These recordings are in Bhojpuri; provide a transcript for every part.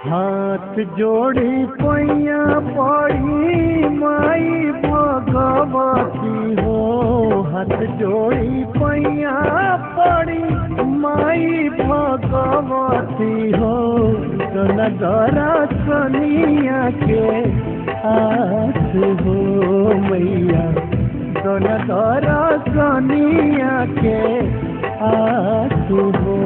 हाथ जोड़ी पैया पड़ी माई भगवती हो। हाथ जोड़ी पैया पड़ी माई भगवती हो। नगरा सनिया के आस हो मैया। नगरा सनिया के आस हो।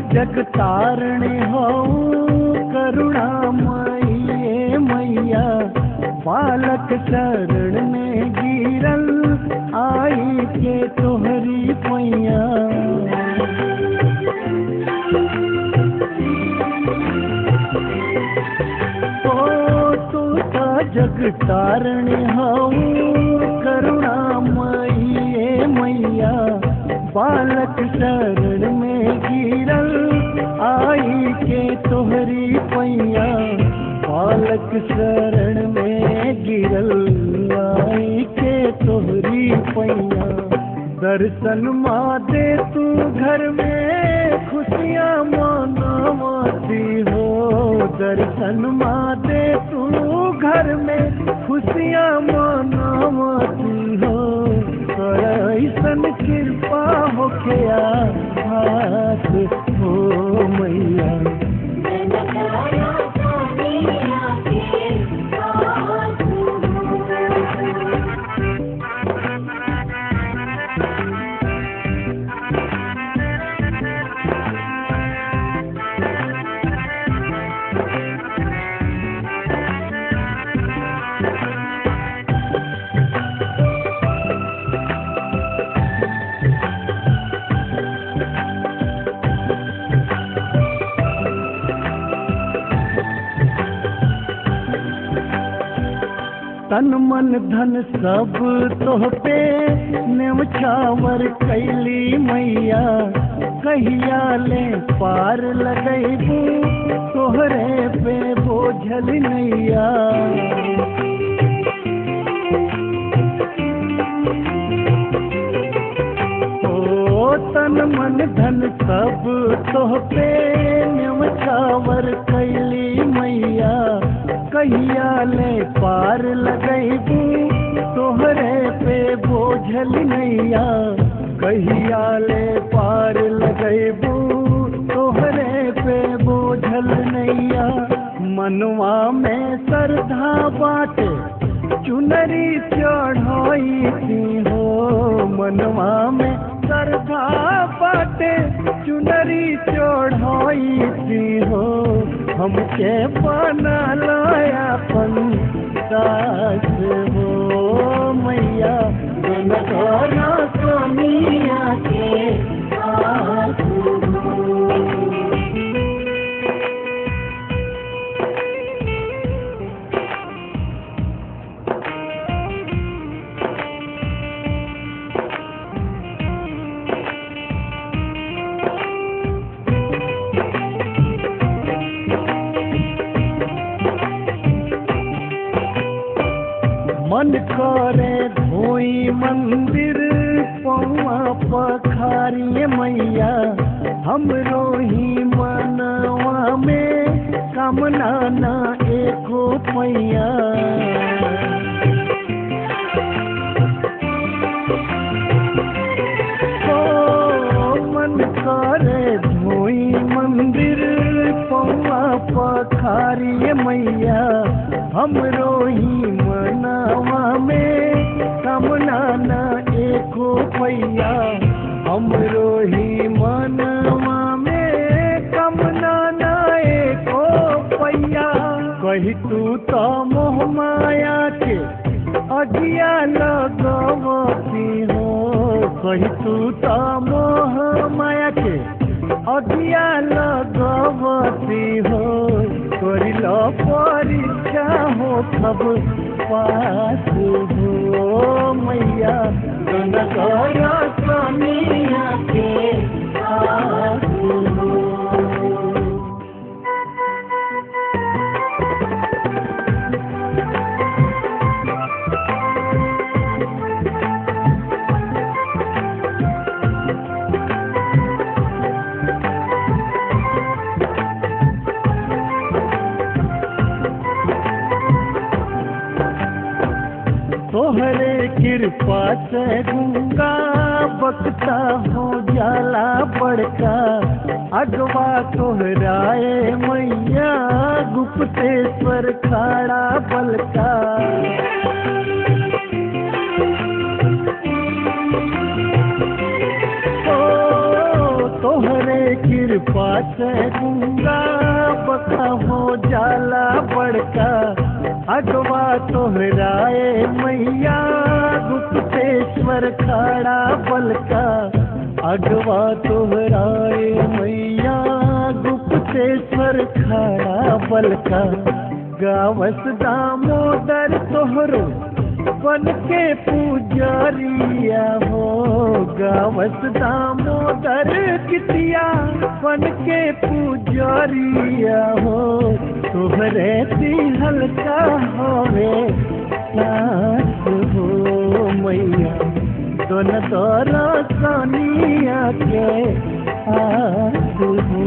जगतारणे हो करुणामयी मैया। बालक शरण में गिरल आई के तोहरी पैया। ओ तू तो जगतारणे हो करुणामयी मैया। बालक शरण में गिरल आई के तोहरी पैया। बालक शरण में गिरल आई के तोहरी पैया। दर्शन माँ दे तू घर में खुशियाँ मनावती हो। दर्शन माँ दे तू घर में खुशियाँ मनावती हो। ऐसन कृपा हो क्या हाथ हो मैया। तन मन धन सब तोह पे न्यौछावर कैली मैया। कहिया ले पार लगैबू तोहरे पे बोझल नैया। ओ तन मन धन सब तोह पे न्यौछावर कैली मैया। कहिया ले पार लगैबू तोहरे पे बोझल नैया। कहिया ले पार लगैबू तोहरे पे बोझल नैया। मनवा में श्रद्धा बाटे चुनरी चढ़ाई थी हो। मनवा में श्रद्धा बाटे चुनरी चढ़ाई थी हो। हमके बना लायापन दास हो मैया। नगरा सनिया के आस हो। मन करे धोई मंदिर पौआ पखारी मैया। हमरो ही मनवा में कामना ना एको पैया। ओ मन करे धोई मंदिर पौआ पखारी मैया। हमरो ही मनवा में कामना ना एको पैया। हमरो ही मनवा में कमना नाए को पैया कही तू तो मोह माया के अगिया लगवती हो कही तू तो मोह माया के अगिया लगवती हो करिल परीक्षा हो कब पास हो मैया कर कनिया के आस हो। तोहरे कृपा से गंगा बकता हो जाला बड़का अगवा तोहराए मैया गुप्तेश्वर खाड़ा बलका तोहरे कृपा से गंगा बका हो जाला बड़का अगवा तोहराए मैया गुप्तेश्वर खाड़ा बलका अगवा तोहराए मैया गुप्तेश्वर खाड़ा बलका गावस दामोदर तोहरो बन के पुजारिया हो गावस दामोदर कितिया बन के पुजारिया हो तोहरे दिहल का होवे सास हो मैया दोन तोरा सोनिया के आस हो।